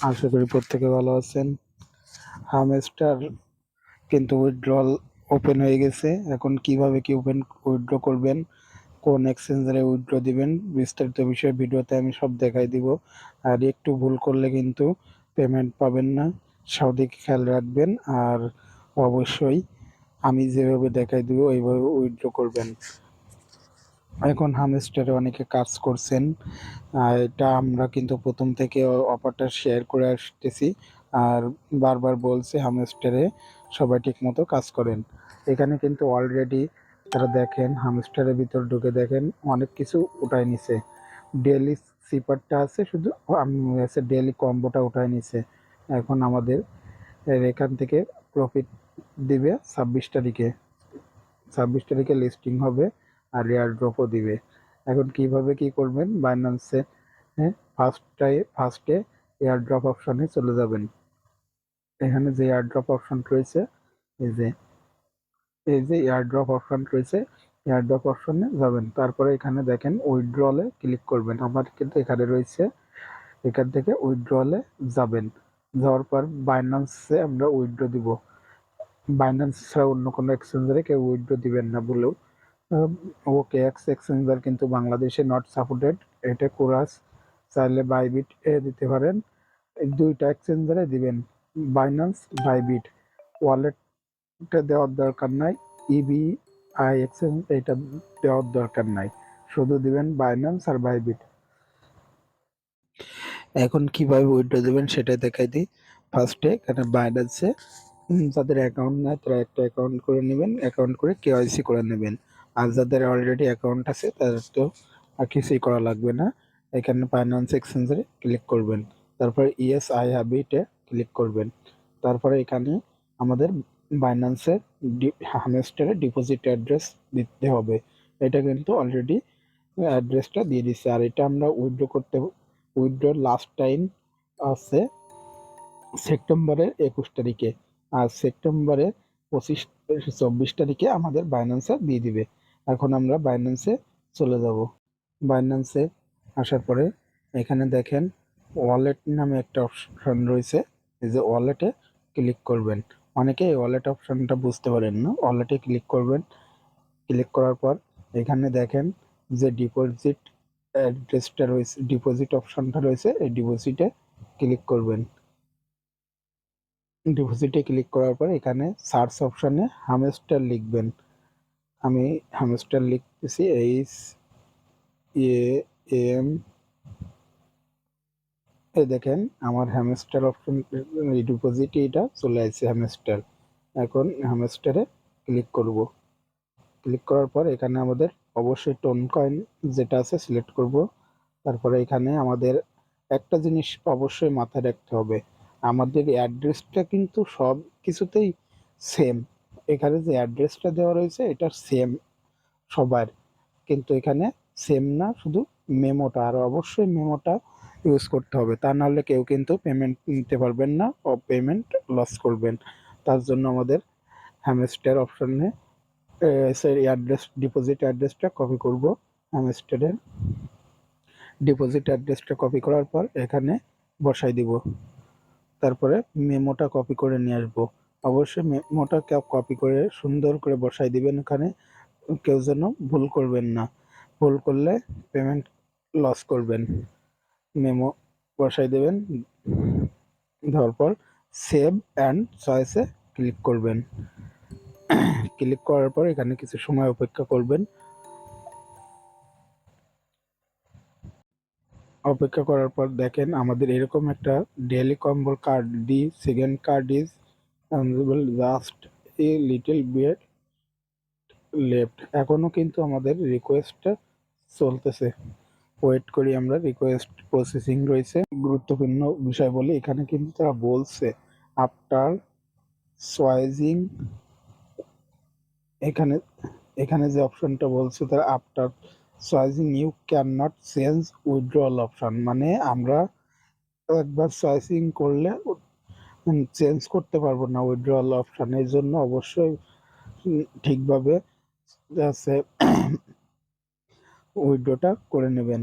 আশা করি প্রত্যেকে ভালো আছেন। হামস্টার কিন্তু উইথড্রল ওপেন হয়ে গেছে। এখন কিভাবে কি উইথড্র করবেন, কোন এক্সচেঞ্জারে উইথড্র দিবেন, বিস্তারিত বিষয়ে ভিডিওতে আমি সব দেখাই দিব। আর একটু ভুল করলে কিন্তু পেমেন্ট পাবেন না, সেদিকে খেয়াল রাখবেন। আর অবশ্যই আমি যেভাবে দেখাই দিব এইভাবে উইথড্র করবেন। এখন হামস্টারে অনেকে কাজ করছেন, এটা আমরা কিন্তু প্রথম থেকে অফারটা শেয়ার করে আসতেছি। আর বারবার বলছে হামস্টারে সবাই ঠিক মতো কাজ করেন। এখানে কিন্তু অলরেডি তারা দেখেন হামস্টারের ভিতর ঢুকে দেখেন অনেক কিছু উঠায় নিছে। ডেলি সিপারটা আছে, শুধু আমি ডেলি কম্বোটা উঠায় নিছে। এখন আমাদের এখান থেকে প্রফিট দিবে 26 তারিখে লিস্টিং হবে আর এয়ার ড্রপও দিবে। এখন কিভাবে কি করবেন, বাইন্যান্সে ফার্স্টে এয়ার ড্রপ অপশনে চলে যাবেন। এখানে যে এয়ার ড্রপ অপশন রয়েছে, এই যে এয়ার ড্রপ অপশন রয়েছে, এয়ার ড্রপ অপশনে যাবেন। তারপরে এখানে দেখেন উইথড্রলে ক্লিক করবেন। আমার কিন্তু এখানে রয়েছে, এখান থেকে উইথড্রলে যাবেন। যাওয়ার পর বাইন্যান্সে আমরা উইথড্র দিব। বাইন্যান্স ছাড়া অন্য কোনো এক্সচেঞ্জারে কেউ উইথড্র দিবেন না বলেও ওকে এক্স এক্সচেঞ্জার কিন্তু বাংলাদেশে নট সাপোর্টেড। এটা কোরাস, চাইলে বাইবিট এ দিতে পারেন। এই দুইটা এক্সচেঞ্জারে দিবেন, বাইন্যান্স, বাইবিট। ওয়ালেটটা দেওয়ার দরকার নাই, ইবিআই এক্সচেঞ্জ এটা দেওয়ার দরকার নাই, শুধু দিবেন বাইন্যান্স আর বাইবিট। এখন কিভাবে উইথড্র দেবেন সেটা দেখাই দিই। ফার্স্টে এখানে বাইন্যান্সে যাদের অ্যাকাউন্ট নেয় তারা একটা অ্যাকাউন্ট করে নেবেন, অ্যাকাউন্ট করে কেওয়াইসি করে নেবেন। আর যাদের অলরেডি অ্যাকাউন্ট আছে তাদের তো আর কিছুই করা লাগবে না। এখানে ফাইন্যান্স এক্সচেঞ্জারে ক্লিক করবেন, তারপরে ইএস আই হ্যাভ ইটে ক্লিক করবেন। তারপরে এখানে আমাদের বাইন্যান্সের হামস্টারের ডিপোজিট অ্যাড্রেস দিতে হবে। এটা কিন্তু অলরেডি অ্যাড্রেসটা দিয়ে দিচ্ছে। আর এটা আমরা উইথড্র লাস্ট টাইম আছে সেপ্টেম্বরের 21 তারিখে। আর সেপ্টেম্বরের 24 তারিখে আমাদের বাইন্যান্সে দিয়ে দিবে। এখন আমরা বাইন্যান্সে চলে যাব। বাইন্যান্সে আসার পরে এখানে দেখেন ওয়ালেট নামে একটা অপশন রয়েছে, এই যে ওয়ালেটে ক্লিক করবেন। অনেকে এই ওয়ালেট অপশনটা বুঝতে পারেন না, ওয়ালেটে ক্লিক করবেন। ক্লিক করার পর এখানে দেখেন যে ডিপোজিট অ্যাড্রেসটা রয়েছে, ডিপোজিট অপশনটা রয়েছে, এই ডিপোজিটে ক্লিক করবেন। ডিপোজিটে ক্লিক করার পর এখানে সার্চ অপশনে হামস্টার লিখবেন। আমি হামস্টার লিখতেছি, HAM। এই দেখেন আমার হ্যামস্টার অপশন ডিপোজিট এটা চলে আসছে হ্যামস্টার। এখন হ্যামস্টারে ক্লিক করব। ক্লিক করার পর এখানে আমাদের অবশ্যই টোন কয়েন যেটা আছে সিলেক্ট করব। তারপরে এখানে আমাদের একটা জিনিস অবশ্যই মাথায় রাখতে হবে, আমাদের অ্যাড্রেসটা কিন্তু সব কিছুতেই সেম। এখানে যে অ্যাড্রেসটা দেওয়া রয়েছে এটা সেম সবার, কিন্তু এখানে সেম না, শুধু মেমোটা। আর অবশ্যই মেমোটা ইউজ করতে হবে, তা নাহলে কেউ কিন্তু পেমেন্ট নিতে পারবেন না ও পেমেন্ট লস করবেন। তার জন্য আমাদের হ্যামস্টার অপশনে অ্যাড্রেস ডিপোজিট অ্যাড্রেসটা কপি করব। হ্যামস্টারের ডিপোজিট অ্যাড্রেসটা কপি করার পর এখানে বসাই দিব। তারপরে মেমোটা কপি করে নিয়ে আসবো। অবশ্যই মেমোটা কপি করে সুন্দর করে বসাই দিবেন এখানে, কেউ যেন ভুল করবেন না, ভুল করলে পেমেন্ট লস করবেন। মেমো বসাই দেবেন, দেওয়ার পর সেভ অ্যান্ড চয়েসে ক্লিক করবেন। ক্লিক করার পর এখানে কিছু সময় অপেক্ষা করবেন। অপেক্ষা করার পর দেখেন আমাদের এরকম একটা daily combo card, the second card is just a little bit left. এখনো কিন্তু আমাদের রিকোয়েস্টটা চলতেছে, ওয়েট করি আমরা, রিকোয়েস্ট প্রসেসিং রয়েছে। গুরুত্বপূর্ণ বিষয় বলি, এখানে কিন্তু তারা বলছে আফটার সোয়াইজিং, এখানে এখানে যে অপশনটা বলছে তারা after choosing you can not change withdrawal option, মানে আমরা একবার চয়েসিং করলে চেঞ্জ করতে পারবো না উইথড্রল অপশন। এর জন্য অবশ্যই ঠিকভাবে আছে উইথড্রটা করে নেবেন।